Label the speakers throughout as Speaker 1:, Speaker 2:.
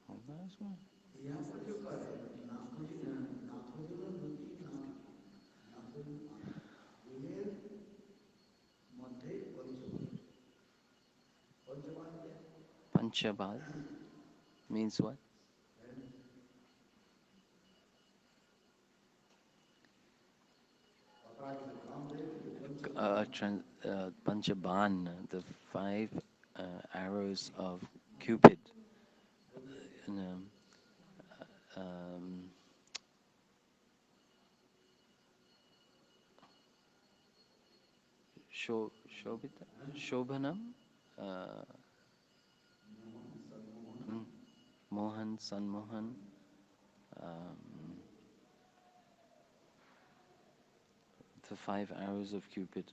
Speaker 1: hold that as well. Panchabad means what? Panchaban, the five arrows of Cupid. And, um, Shobhanam, uh, Mohan, Sanmohan, um, the five arrows of Cupid.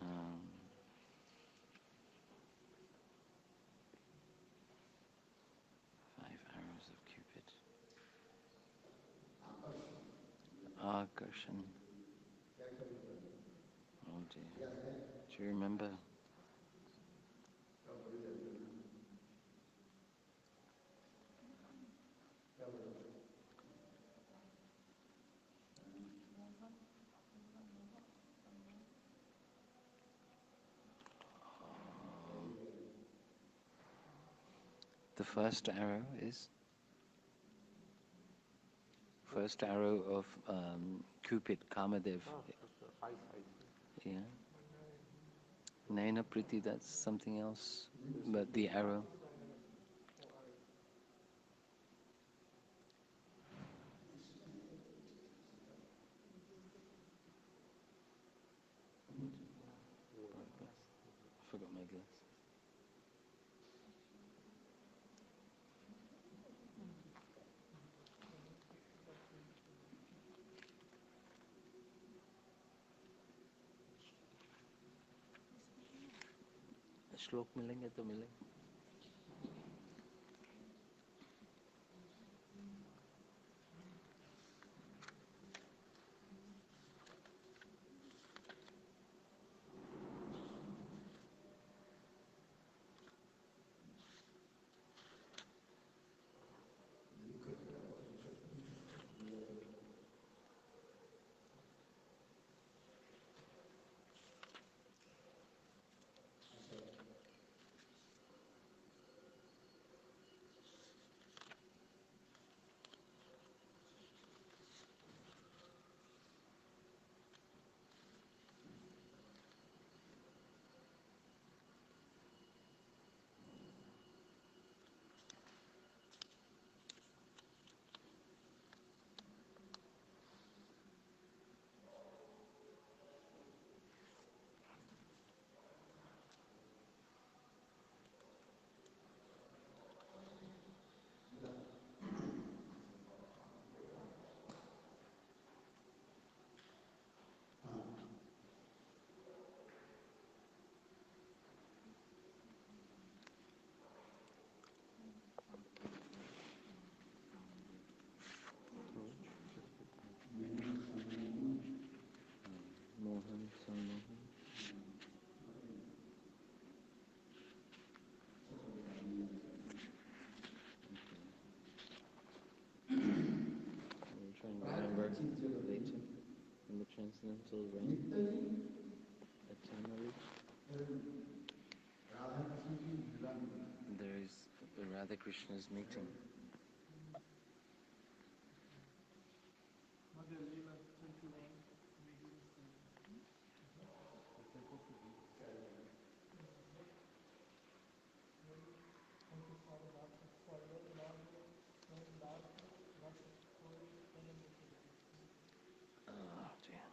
Speaker 1: Um, five arrows of Cupid. Akarshan. Oh dear. Do you remember? The first arrow of Cupid, Kamadev. Yeah. Naina Priti, that's something else, but the arrow. I forgot my glass. श्लोक मिलेंगे तो मिलेंगे. Mohan, Sanmohan. I'm trying to remember later in the transcendental realm. Eternally. There is Radha Krishna's meeting. Oh dear.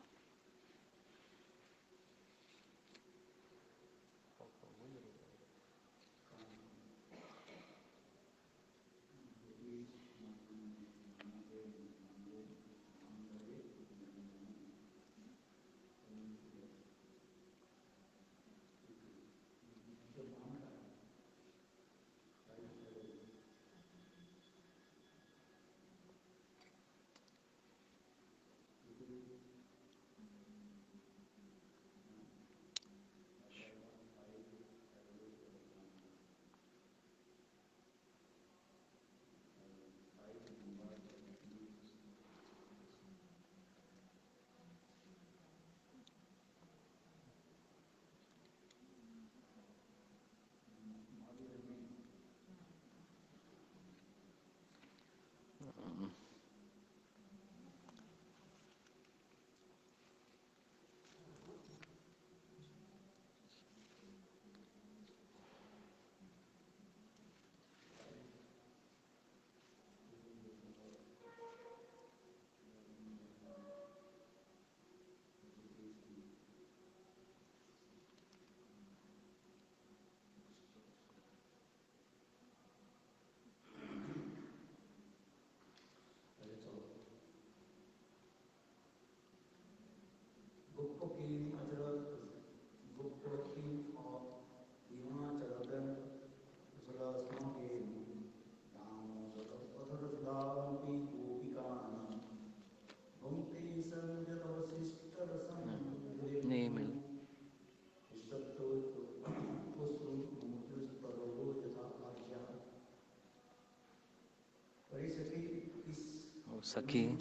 Speaker 1: Saki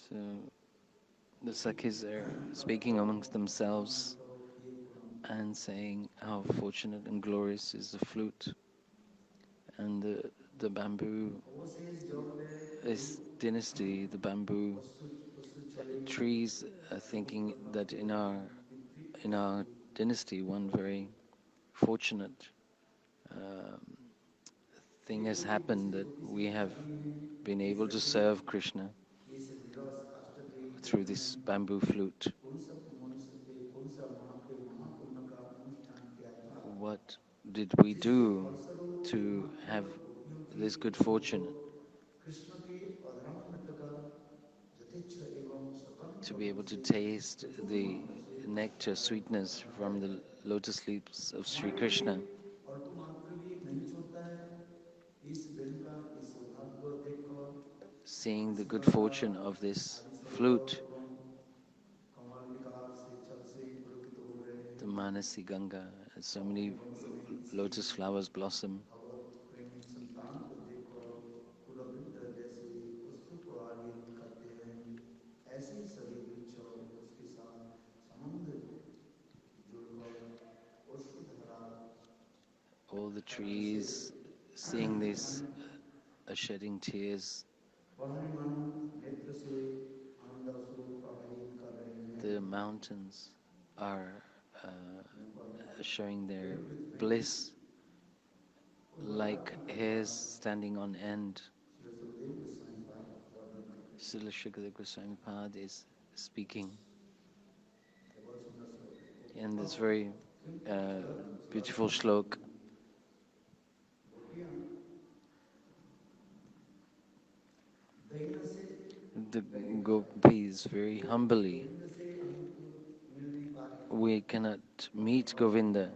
Speaker 1: So the Sakis are speaking amongst themselves and saying how fortunate and glorious is the flute and the bamboo is dynasty, the bamboo trees are thinking that in our dynasty one very fortunate um, thing has happened, that we have been able to serve Krishna through this bamboo flute. What did we do to have this good fortune to be able to taste the nectar sweetness from the lotus leaves of Sri Krishna? Seeing the good fortune of this flute, the Manasi Ganga, so many lotus flowers blossom. All the trees, seeing this, are shedding tears. The mountains are showing their bliss like hairs standing on end. Srila Sukhadev Gosvamipad is speaking in this very beautiful shlok. The Gopis very humbly, we cannot meet Govinda,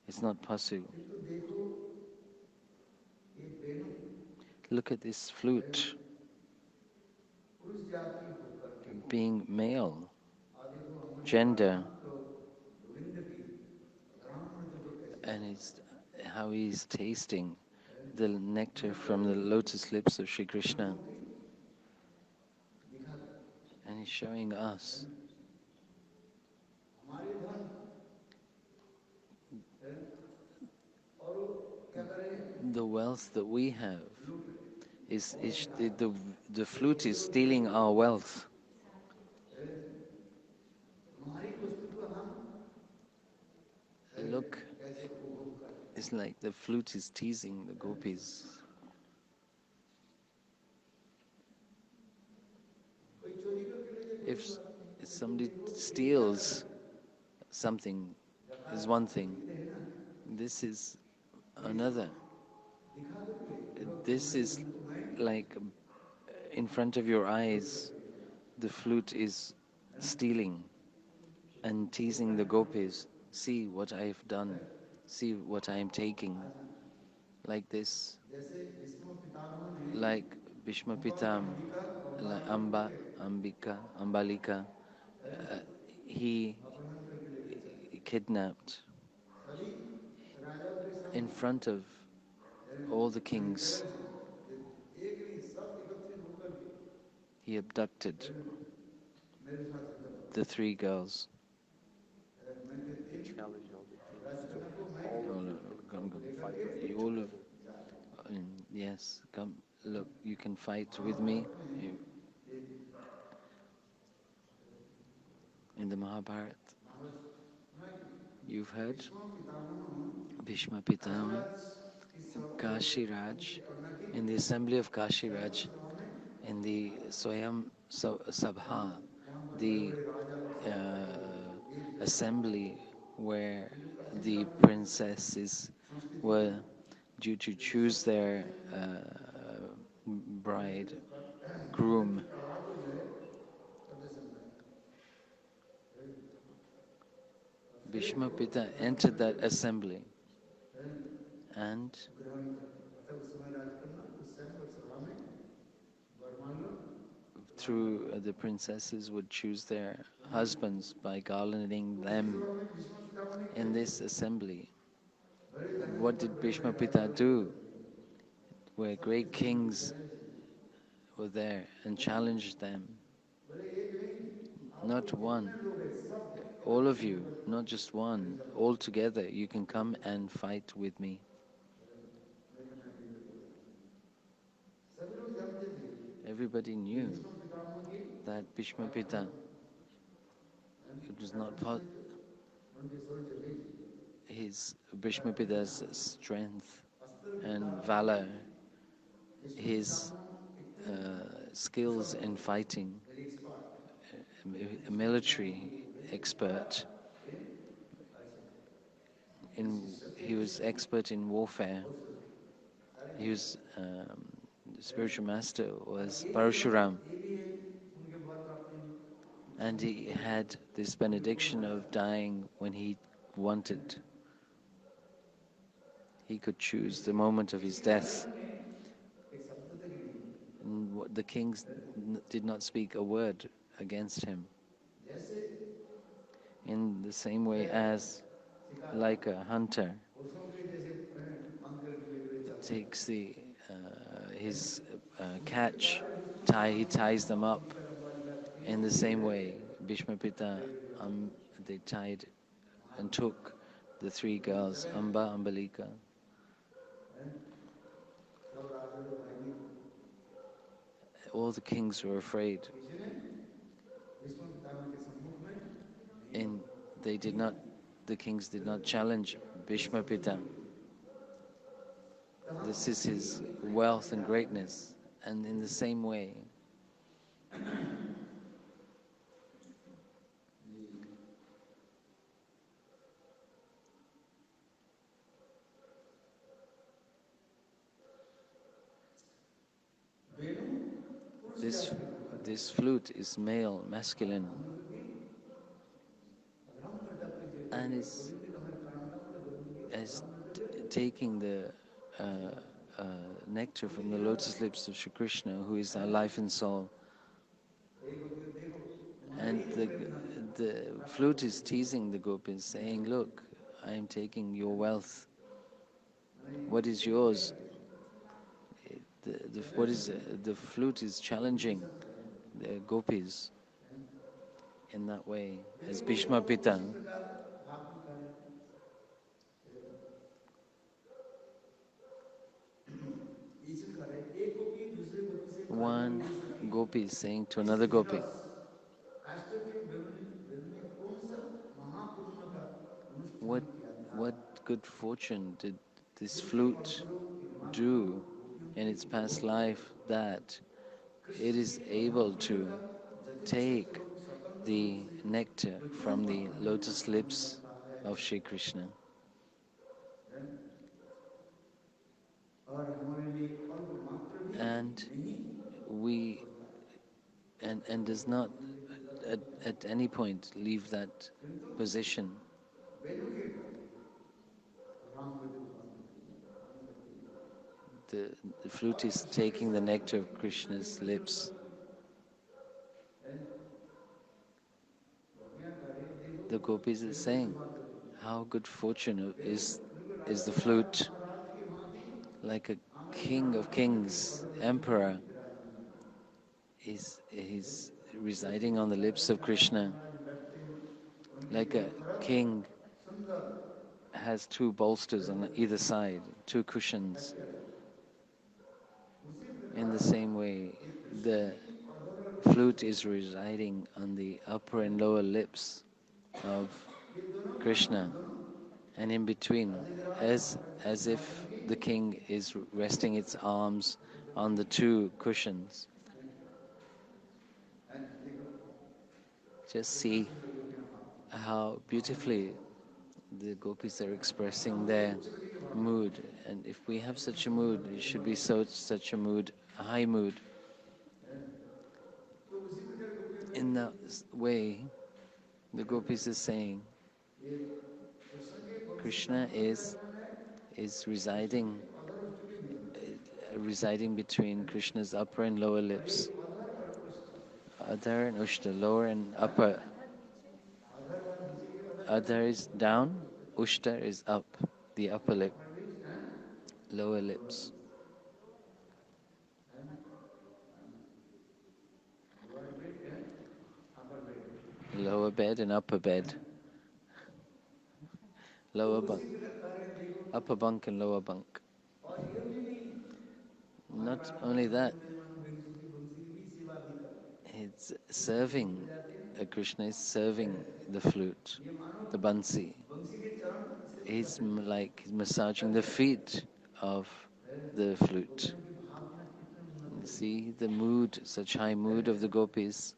Speaker 1: it's not possible. Look at this flute, being male, gender, and it's how he's tasting the nectar from the lotus lips of Sri Krishna. And he's showing us the wealth that we have. The flute is stealing our wealth. Look, it's like the flute is teasing the gopis. If somebody steals something, is one thing. This is another. This is like in front of your eyes, the flute is stealing and teasing the gopis. See what I have done. See what I am taking. Like this. Like Bhishma Pitamaha, like Amba, Ambika, Ambalika. He kidnapped in front of all the kings. He abducted the three girls.
Speaker 2: fight with me.
Speaker 1: all of, yes, come, look, you can fight with me. You, in the Mahabharata, you've heard Bhishma Pitamaha, Kashi Raj, in the assembly of Kashi Raj, in the Swayam Sabha, the assembly where the princesses were due to choose their bride, groom. Bhishma Pita entered that assembly, and through the princesses would choose their husbands by garlanding them in this assembly. What did Bhishma Pita do? Where great kings were there and challenged them. Not one, all of you, not just one, all together, you can come and fight with me. Everybody knew that Bhishma Pita, it was not his Bhishma Pita's strength and valor, his skills in fighting, a military expert. He was expert in warfare. He was the spiritual master was Parashuram, and he had this benediction of dying when he wanted. He could choose the moment of his death. And the kings did not speak a word against him. In the same way as, like a hunter takes his catch, he ties them up. In the same way, Bhishma Pita, they tied and took the three girls, Amba, Ambalika. All the kings were afraid. And the kings did not challenge Bhishma Pita. This is his wealth and greatness. And in the same way, this flute is male, masculine, and is taking the nectar from the lotus lips of Shri Krishna, who is our life and soul. And the flute is teasing the gopis, saying, look, I am taking your wealth. What is yours? The flute is challenging the gopis in that way, as Bhishma Pita. One gopi is saying to another gopi, what good fortune did this flute do in its past life that it is able to take the nectar from the lotus lips of Shri Krishna? And and does not at any point leave that position. The flute is taking the nectar of Krishna's lips. The gopis are saying, how good fortune is the flute, like a king of kings, emperor, is residing on the lips of Krishna. Like a king has two bolsters on either side, two cushions. In the same way, the flute is residing on the upper and lower lips of Krishna, and in between, as if the king is resting its arms on the two cushions. Just see how beautifully the gopis are expressing their mood, and if we have such a mood, it should be such a mood, a high mood. In that way, the gopis is saying, Krishna is residing between Krishna's upper and lower lips. Adhar and Ushta, lower and upper. Adhar is down, Ushta is up, the upper lip, lower lips. Lower bed and upper bed. Lower bunk. Upper bunk and lower bunk. Not only that, it's serving, Krishna is serving the flute, the Vamsi. He's like massaging the feet of the flute. You see the mood, such high mood of the gopis.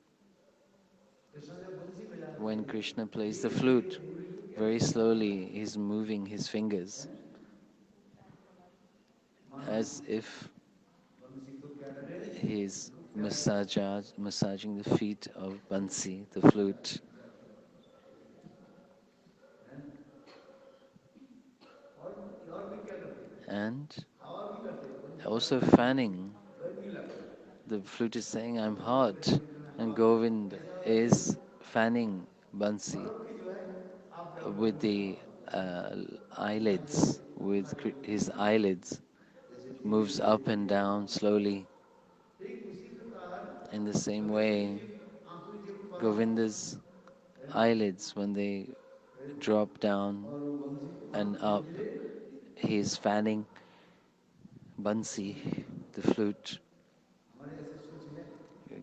Speaker 1: When Krishna plays the flute, very slowly he's moving his fingers as if he's massaging the feet of Vamsi, the flute. And also fanning. The flute is saying, I'm hot, and Govinda is fanning Vamsi with the eyelids, with his eyelids, moves up and down slowly. In the same way, Govinda's eyelids, when they drop down and up, he is fanning Vamsi, the flute.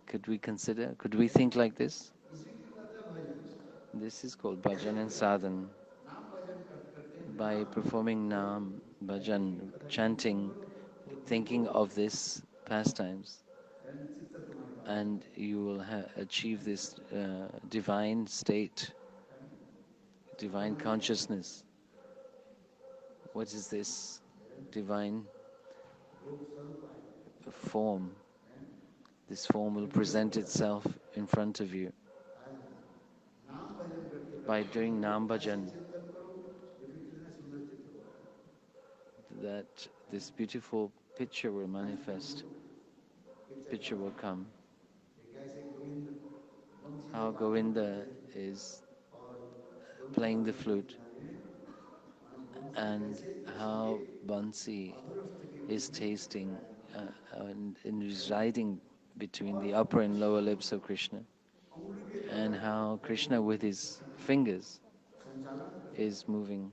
Speaker 1: Could we think like this? This is called bhajan and sadhan. By performing nam, bhajan, chanting, thinking of this pastimes, and you will achieve this divine state, divine consciousness. What is this divine form? This form will present itself in front of you. By doing nam bhajan, that this beautiful picture will manifest, picture will come. How Govinda is playing the flute, and how Vamsi is tasting and residing between the upper and lower lips of Krishna, and how Krishna with his fingers is moving.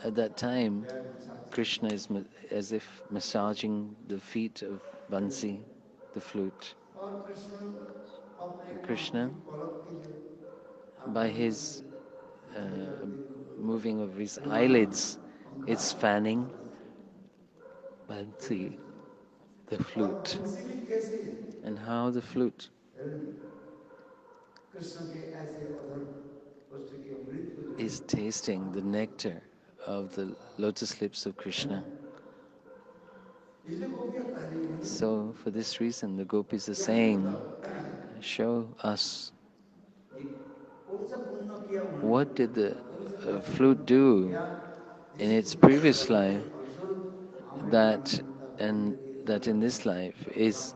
Speaker 1: At that time, Krishna is as if massaging the feet of Vamsi, the flute. Krishna, by his moving of his eyelids, it's fanning Vamsi, the flute. And how the flute is tasting the nectar of the lotus lips of Krishna. So, for this reason, the gopis are saying, show us, what did the flute do in its previous life that in this life is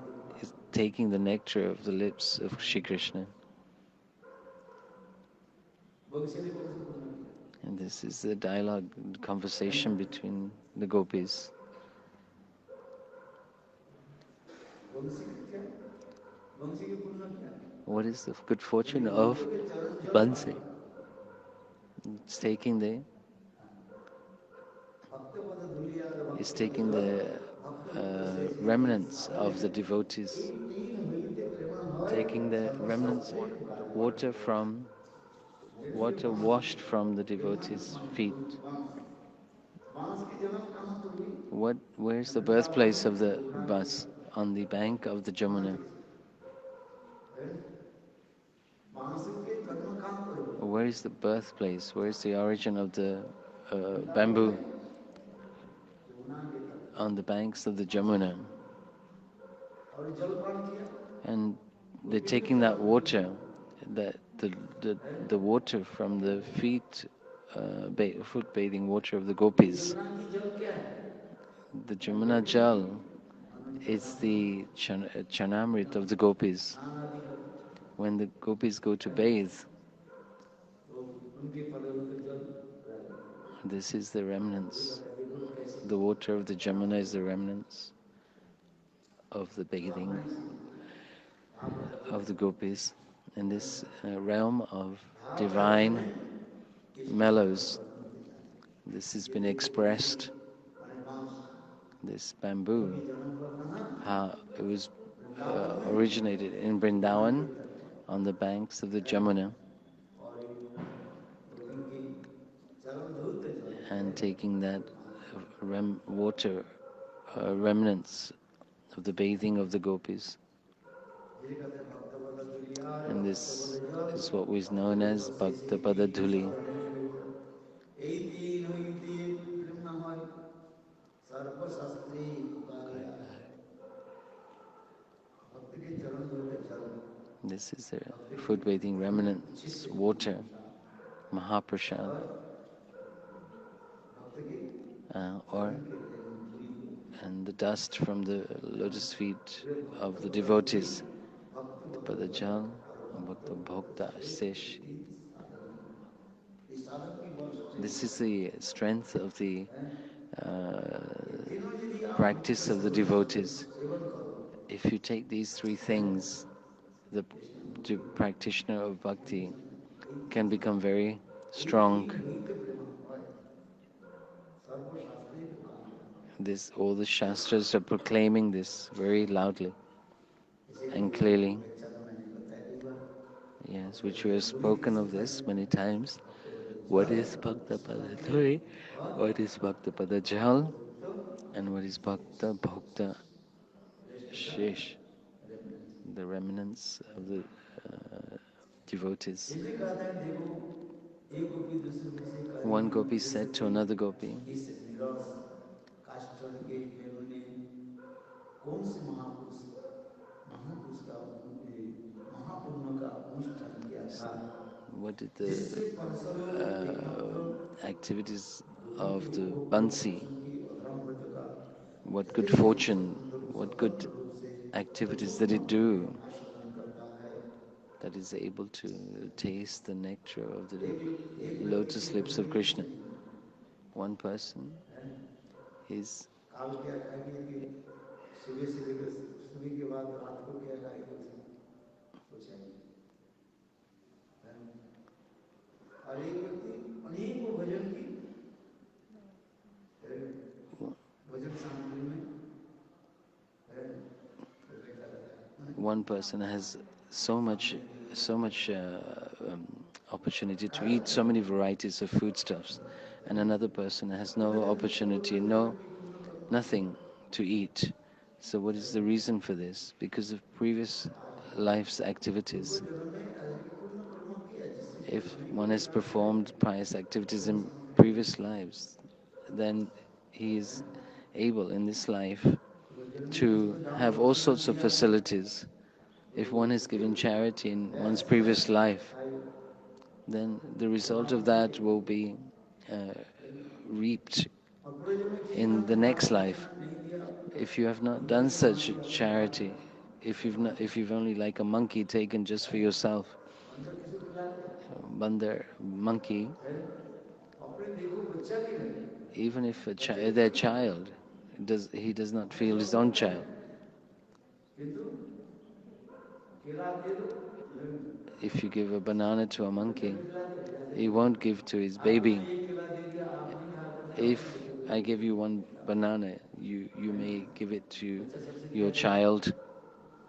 Speaker 1: taking the nectar of the lips of Shri Krishna. And this is the dialogue, conversation between the gopis. What is the good fortune of Vamsi? It's taking the is taking the remnants of the devotees, taking the remnants, water from water washed from the devotees' feet. Where's the birthplace of the bus? On the bank of the Jamuna. Where is the birthplace? Where is the origin of the bamboo? On the banks of the Jamuna. And they're taking that water, that the water from the feet, foot bathing water of the Gopis. The Jamuna Jal is the charanamrita of the Gopis. When the Gopis go to bathe, this is the remnants. The water of the Jamuna is the remnants of the bathing of the Gopis. In this realm of divine mellows, this has been expressed. This bamboo, how it was originated in Vrindavan on the banks of the Jamuna, and taking that water remnants of the bathing of the Gopis. And this is what was known as bhakta-pada dhuli. This is the food bathing remnants, water, Mahaprasad, and the dust from the lotus feet of the devotees, the jala, bhakta-bhukta, sesha. This is the strength of the practice of the devotees. If you take these three things, the practitioner of bhakti can become very strong. All the shastras are proclaiming this very loudly and clearly. Yes, which we have spoken of this many times. What is bhakta-pada dhuli? What is bhakta-pada jala? And what is bhakta-bhukta sesha? The remnants of the devotees. One gopi said to another gopi, what did the activities of the Vamsi, what good fortune, what good activities did it do that is able to taste the nectar of the lotus lips of Krishna? One person is one person has so much opportunity to eat so many varieties of foodstuffs, and another person has no opportunity, nothing to eat. So what is the reason for this? Because of previous life's activities. If one has performed pious activities in previous lives, then he is able in this life to have all sorts of facilities. If one has given charity in one's previous life, then the result of that will be reaped in the next life. If you have not done such charity, if you've only like a monkey taken just for yourself, bandar monkey, even if their child he does not feel his own child. if you give a banana to a monkey, he won't give to his baby. If I give you one banana, you may give it to your child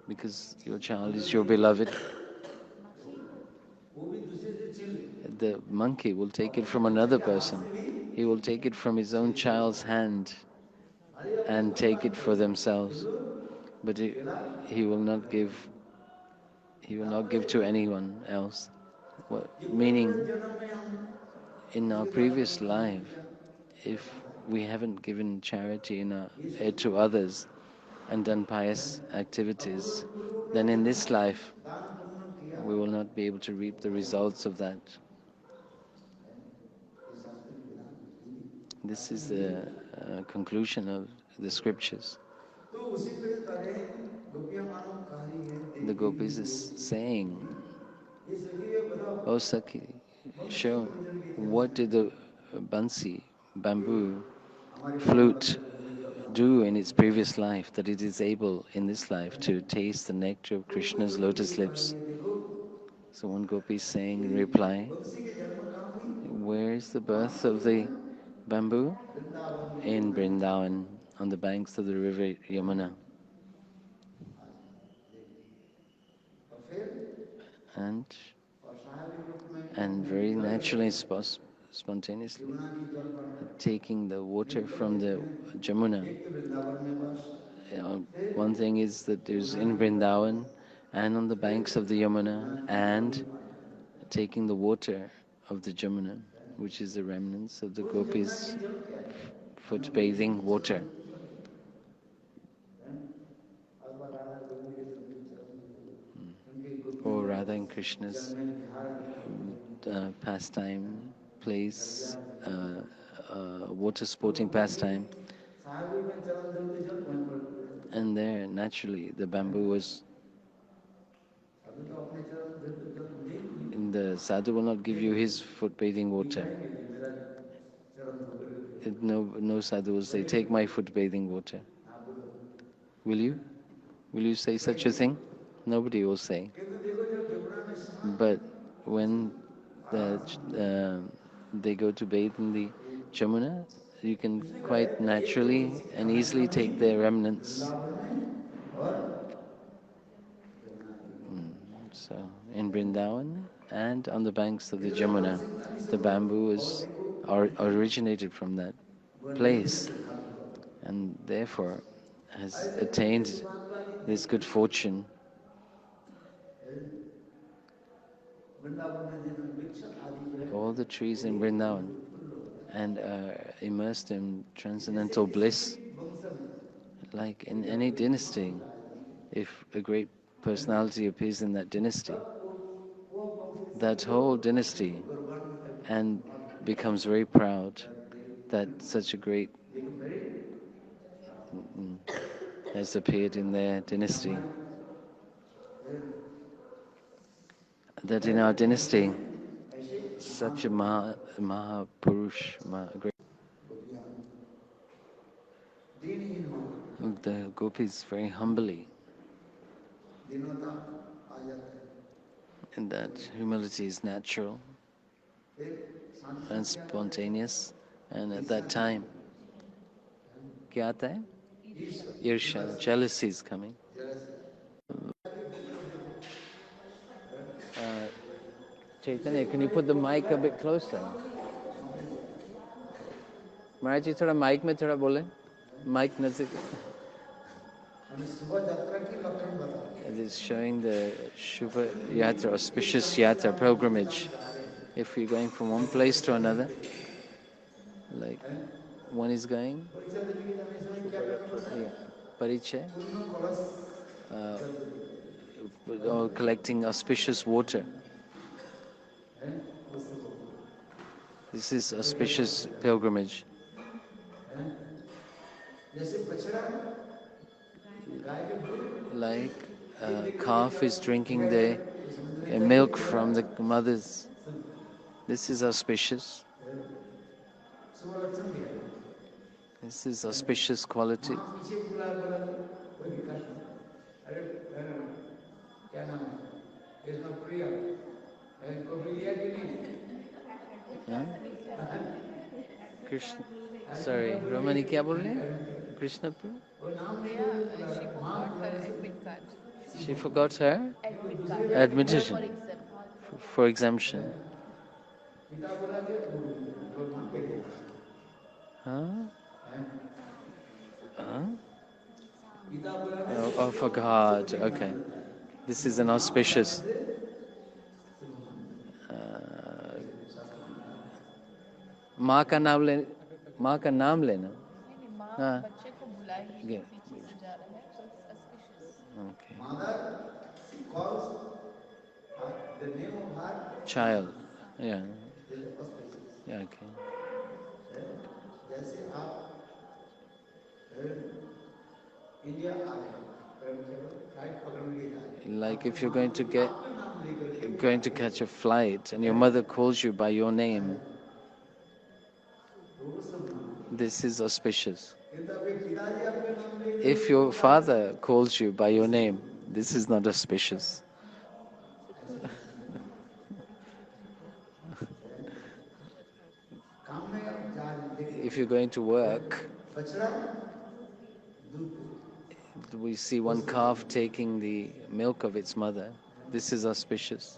Speaker 1: because your child is your beloved. The monkey will take it from another person. He will take it from his own child's hand and take it for themselves. But he will not give. He will not give to anyone else. Meaning, in our previous life, if we haven't given charity to others and done pious activities, then in this life we will not be able to reap the results of that. This is the conclusion of the scriptures. The Gopis is saying, "Oh Sakhi, show what did the Bansi, bamboo, flute do in its previous life that it is able in this life to taste the nectar of Krishna's lotus lips?" So one Gopi is saying in reply, "Where is the birth of the bamboo?" In Vrindavan, on the banks of the river Yamuna. And very naturally, spontaneously, taking the water from the Jamuna. One thing is that there's in Vrindavan and on the banks of the Yamuna, and taking the water of the Jamuna, which is the remnants of the Gopis' foot bathing water. Or Radha and Krishna's pastime place, water sporting pastime. And there, naturally, the bamboo was. The sadhu will not give you his foot bathing water. No sadhu will say, "Take my foot bathing water." Will you? Will you say such a thing? Nobody will say. But when they go to bathe in the Jamuna, you can quite naturally and easily take their remnants. So in Vrindavan and on the banks of the Jamuna, the bamboo is originated from that place, and therefore has attained this good fortune. All the trees in Vrindavan and are immersed in transcendental bliss. Like in any dynasty, if a great personality appears in that dynasty, that whole dynasty and becomes very proud that such a great has appeared in their dynasty. That in our dynasty, such a Mahapurush, great. The Gopis very humbly, and that humility is natural and spontaneous, and at that time, क्या आता है? Irsha, jealousy is coming. Chaitanya, can you put the mic a bit closer? महाराज जी थोड़ा mic में थोड़ा बोलें, mic नजदीक. It is showing the Shubha Yatra, auspicious Yatra, pilgrimage. If you're going from one place to another, like one is going, Parichay, or collecting auspicious water. This is auspicious pilgrimage. Like a calf is drinking the milk from the mothers. This is auspicious. This is auspicious quality. हाँ? Krishna sorry Romani क्या बोल रहे हैं कृष्ण प्रिया she forgot her admission for exemption huh? Huh? Oh, forgot okay this is an auspicious माँ का नाम ले माँ का नाम लेना हाँ okay child yeah yeah okay like if you're going to catch a flight and your mother calls you by your name this is auspicious if your father calls you by your name this is not auspicious if you're going to work we see one calf taking the milk of its mother this is auspicious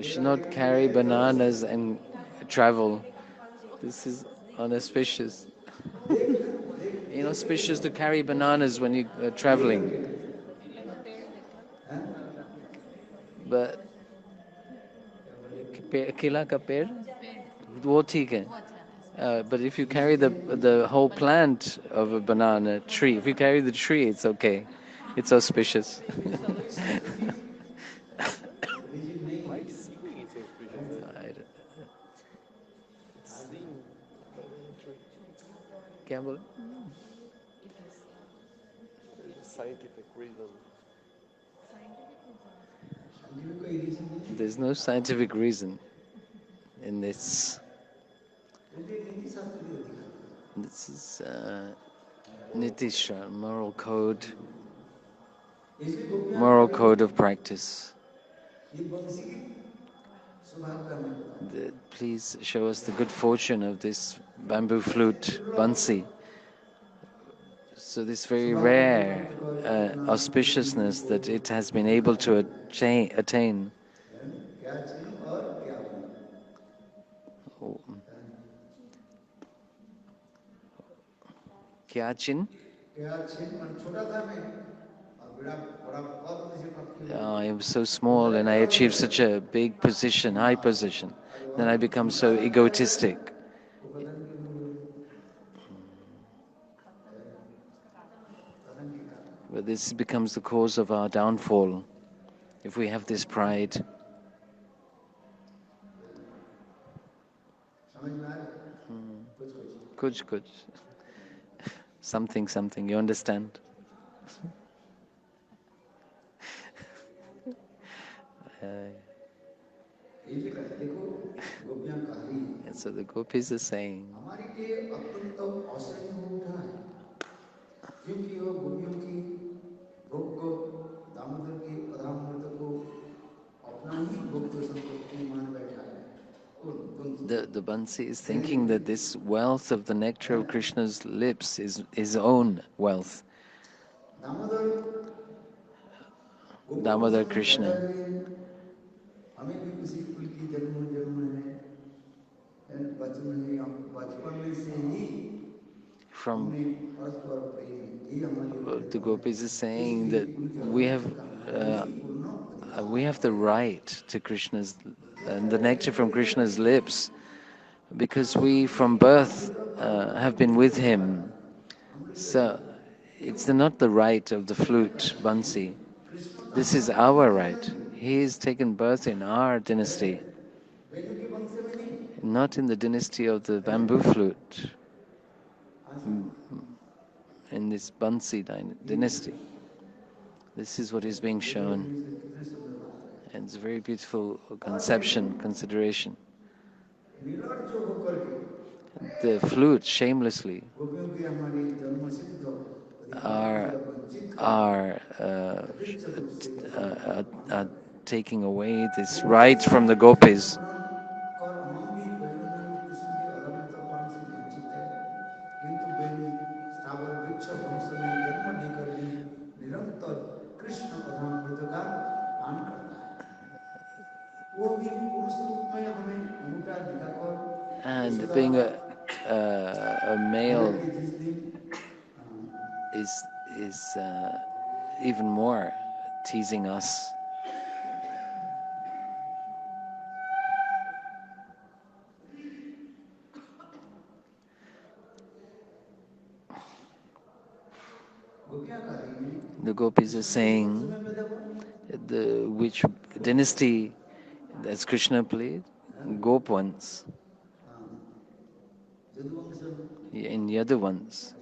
Speaker 1: should not carry bananas and travel this is unauspicious inauspicious to carry bananas when you are traveling but केला का पेड़ वो ठीक है but if you carry the whole plant of a banana tree if you carry the tree it's okay it's auspicious क्या बोले scientific reason there's no scientific reason in this this is Nitisha moral code of practice please show us the good fortune of this bamboo flute Vamsi so this very rare auspiciousness that it has been able to attain क्या चिन्ह I am so small and I achieve such a big position, high position. Then I become so egotistic. But this becomes the cause of our downfall if we have this pride. Kuch. Something, you understand? And so the Gopis are saying, the Bansi is thinking that this wealth of the nectar of Krishna's lips is his own wealth. Damodar Krishna. From the Gopis is saying that we have the right to Krishna's and the nectar from Krishna's lips because we from birth have been with him. So it's not the right of the flute Bansi. This is our right. He has taken birth in our dynasty, not in the dynasty of the bamboo flute, in this Bansi dynasty. This is what is being shown. And it's a very beautiful conception, consideration. the flute shamelessly are are uh, are taking away this right from the gopis.
Speaker 2: किंतु बेनी स्थावर वृक्ष वंश में जन्म लेकर भी निरंतर कृष्ण अधामृत का पान करता है वो भी पुरुष रूप में हमें अंगूठा दिखाकर
Speaker 1: And
Speaker 2: यशोदा
Speaker 1: being a
Speaker 2: कहने
Speaker 1: male
Speaker 2: की जिस दिन
Speaker 1: is even more teasing us. The gopis are saying which dynasty that's Krishna played? Gop ones. In the other ones,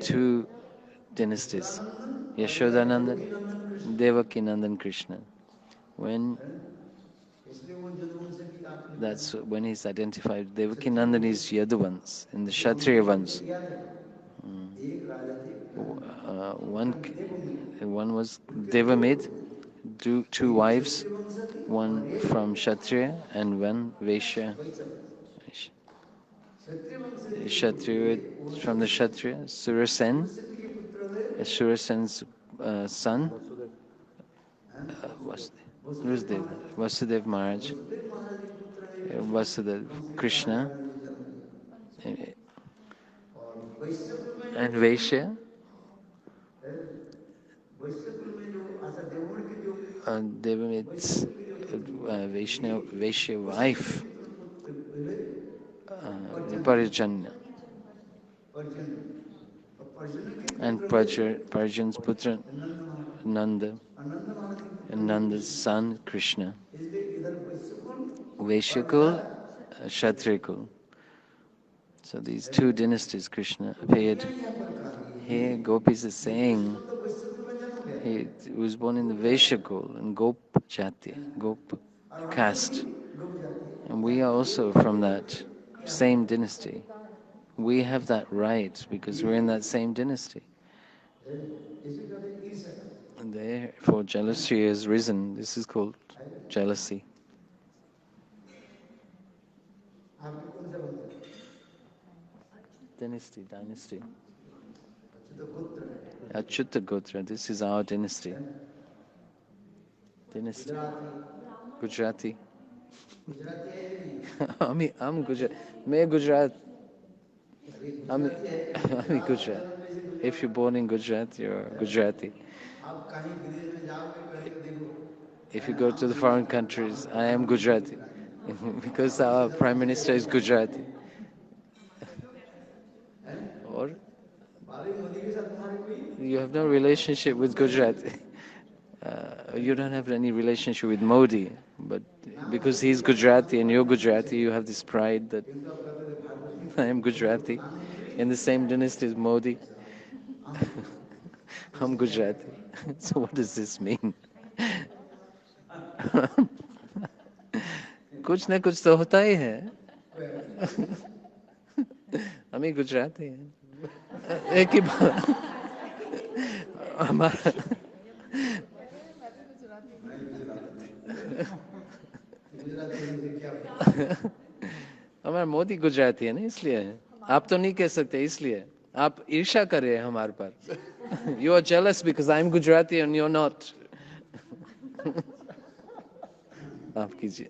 Speaker 1: two dynasties, Yashodanandan, Devakinandan Krishna. When that's when he's identified, Devakinandan is Yaduvans, in the Kshatriya ones. One was Devamid, two wives, one from Kshatriya and one Vaishya. Kshatriya from the Kshatriya, Surasen, Surasen's son, Vasudev Maharaj, Vasudev Krishna, and Vaishya. Devamid's Vaishya wife, Parjanya, and Parjan's putra Nanda, and Nanda's son Krishna. Vaishyakul, Kshatrikul. So these two dynasties Krishna appeared. Here Gopis is saying he was born in the Vaishyakul, in Gop-jati, Gop caste. And we are also from that same dynasty. We have that right because we're in that same dynasty. And therefore jealousy has risen. This is called jealousy. Dynasty. Achyuta Gotra, this is our dynasty. Gujarati. I'm Gujarat. I'm Gujarat. If you're born in Gujarat, you're Gujarati. If you go to the foreign countries, I am Gujarati. Because our Prime Minister is Gujarati. Or you have no relationship with Gujarati. You don't have any relationship with Modi, but because he's Gujarati and you're Gujarati, you have this pride that I am Gujarati, in the same dynasty as Modi. I'm Gujarati. So what does this mean? कुछ ना कुछ तो होता ही है. हम ही गुजराती हैं. एक ही बात. हमारा हमारा मोदी गुजराती है ना, इसलिए आप तो नहीं कह सकते, इसलिए आप ईर्ष्या कर रहे हैं हमारे पर. You are jealous because I'm Gujarati and you're not. माफ कीजिए.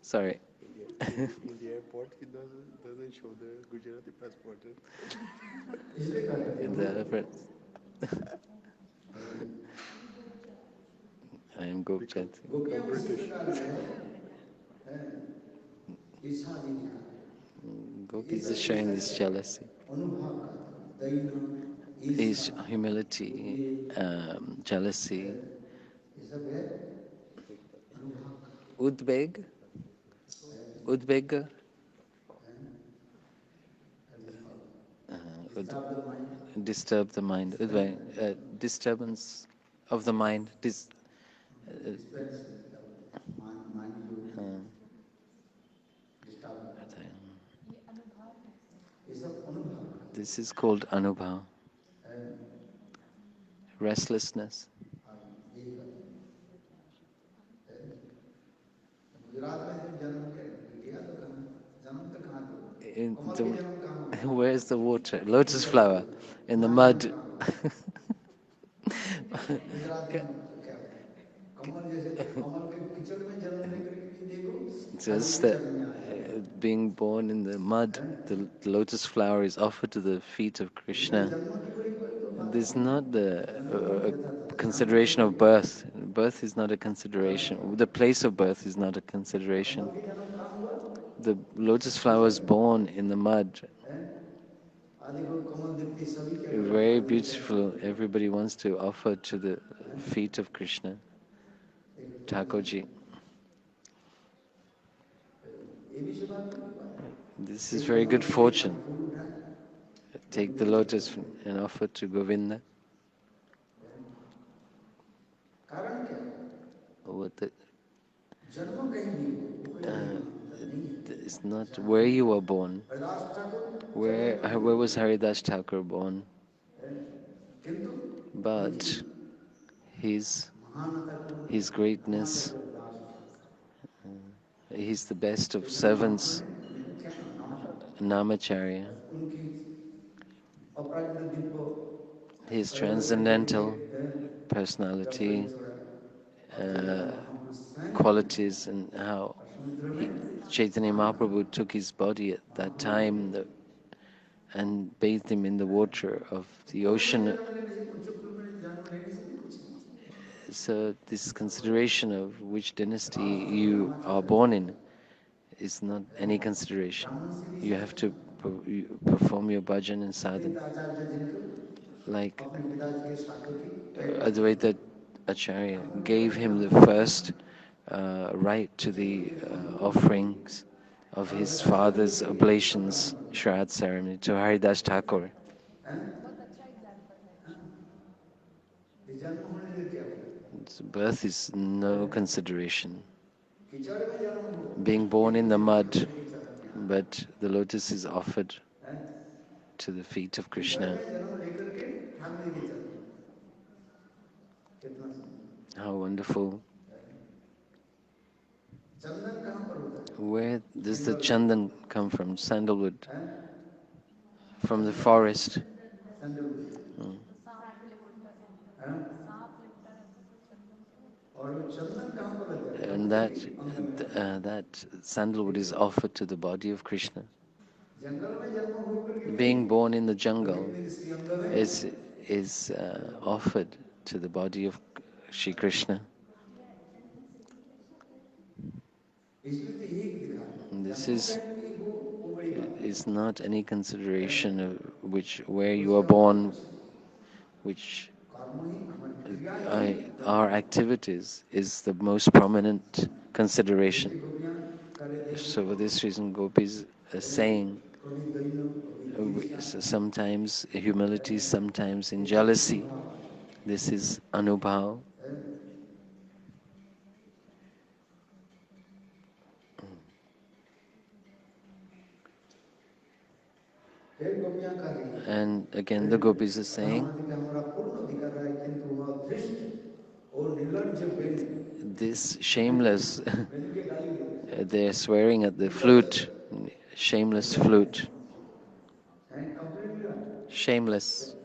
Speaker 1: Sorry.
Speaker 3: In the airport, he doesn't show the Gujarati passport.
Speaker 1: In the airport. I am Gujarati.
Speaker 3: British.
Speaker 1: Gopis are showing this jealousy. Is humility, jealousy, udbeg, disturb the mind, disturbance of the mind, This is called anubhav, restlessness. In the, where's the water? Lotus flower in the mud. Just that being born in the mud, the lotus flower is offered to the feet of Krishna. There's not the consideration of birth. Birth is not a consideration. The place of birth is not a consideration. The lotus flower is born in the mud. Very beautiful. Everybody wants to offer to the feet of Krishna. Thakurji. This is very good fortune. Take the lotus and offer to Govinda. What the, it's not where you were born. Where was Haridas Thakur born? But his greatness, he's the best of servants, Namacharya. His transcendental personality, qualities, and how Chaitanya Mahaprabhu took his body at that time and bathed him in the water of the ocean. So this consideration of which dynasty you are born in is not any consideration. You have to perform your bhajan and sadhana. Like Advaita Acharya gave him the first right to the offerings of his father's oblations, Shraddh ceremony, to Haridas Thakur. So birth is no consideration. Being born in the mud, but the lotus is offered to the feet of Krishna. How wonderful. Where does the chandan come from? Sandalwood. From the forest. And that sandalwood is offered to the body of Krishna. Being born in the jungle is offered to the body of Shri Krishna. And this is not any consideration of where you are born, which our activities is the most prominent consideration. So for this reason, Gopis are saying sometimes humility, sometimes in jealousy. This is anubhav. And again the Gopis are saying, this shameless, they're swearing at the flute, shameless flute. Shameless.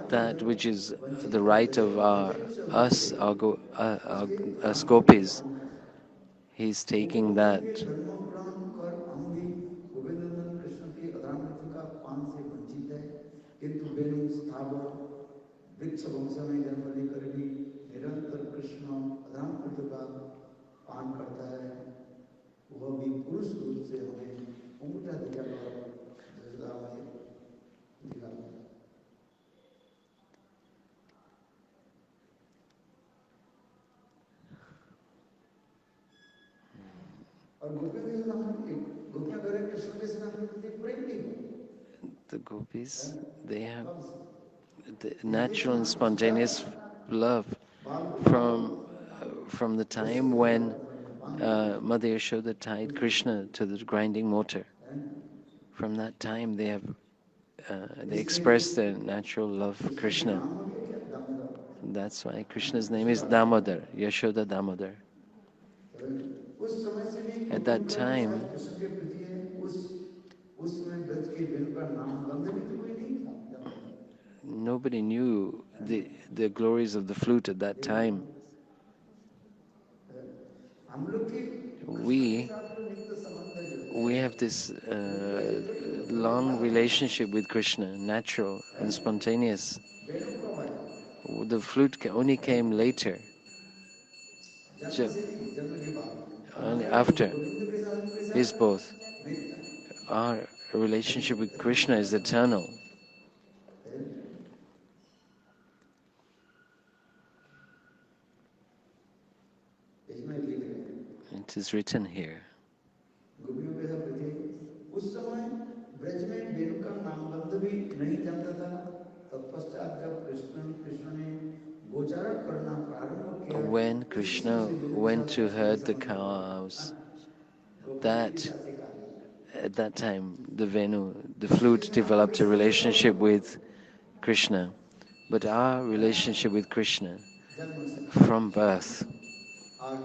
Speaker 1: That which is the right of us Gopis, he's taking that. The Gopis, they have the natural and spontaneous love from the time when Mother Yashoda tied Krishna to the grinding mortar. From that time, they express their natural love for Krishna. That's why Krishna's name is Damodar, Yashoda Damodar.
Speaker 2: उस समय से भी
Speaker 1: At
Speaker 2: उनको
Speaker 1: that
Speaker 2: लगा कि
Speaker 1: time,
Speaker 2: शायद कृष्ण के प्रति है उस समय ब्रज के वेणु का नाम गंध भी तो कोई नहीं था जब तक।
Speaker 1: nobody knew the glories of the flute at that time.
Speaker 2: हम लोग की कृष्ण के
Speaker 1: We
Speaker 2: साथ जो नित्य संबंध जो
Speaker 1: we
Speaker 2: है
Speaker 1: have this
Speaker 2: तो ये
Speaker 1: long relationship with Krishna, natural and spontaneous.
Speaker 2: वेणु का बजा
Speaker 1: The flute only came later,
Speaker 2: जन्म से नहीं जन्म के बाद
Speaker 1: only
Speaker 2: हमारे
Speaker 1: after.
Speaker 2: गोविंद के साथ उनके
Speaker 1: Is
Speaker 2: साथ
Speaker 1: both.
Speaker 2: नित्य
Speaker 1: Our relationship with Krishna is eternal.
Speaker 2: इसमें लिख रहे हैं
Speaker 1: It is written here.
Speaker 2: गोपियों के साथ थे उस समय ब्रज में वेणु का नामगंध भी नहीं जानता था तत्पश्चात जब कृष्ण ने गोचारण करना प्रारंभ किया
Speaker 1: When
Speaker 2: उसी समय
Speaker 1: Krishna
Speaker 2: से वेणु के
Speaker 1: went
Speaker 2: साथ
Speaker 1: to
Speaker 2: कृष्ण के
Speaker 1: herd the
Speaker 2: संबंध हो
Speaker 1: cows,
Speaker 2: गया गोपियों के
Speaker 1: that
Speaker 2: साथ सिखा दिया
Speaker 1: at that time the Venu, the
Speaker 2: Shri
Speaker 1: flute
Speaker 2: Krishna हमारे
Speaker 1: developed a
Speaker 2: साथ ऐसा
Speaker 1: relationship
Speaker 2: हुआ
Speaker 1: with Krishna. But our relationship with Krishna
Speaker 2: जन्म से
Speaker 1: from birth
Speaker 2: और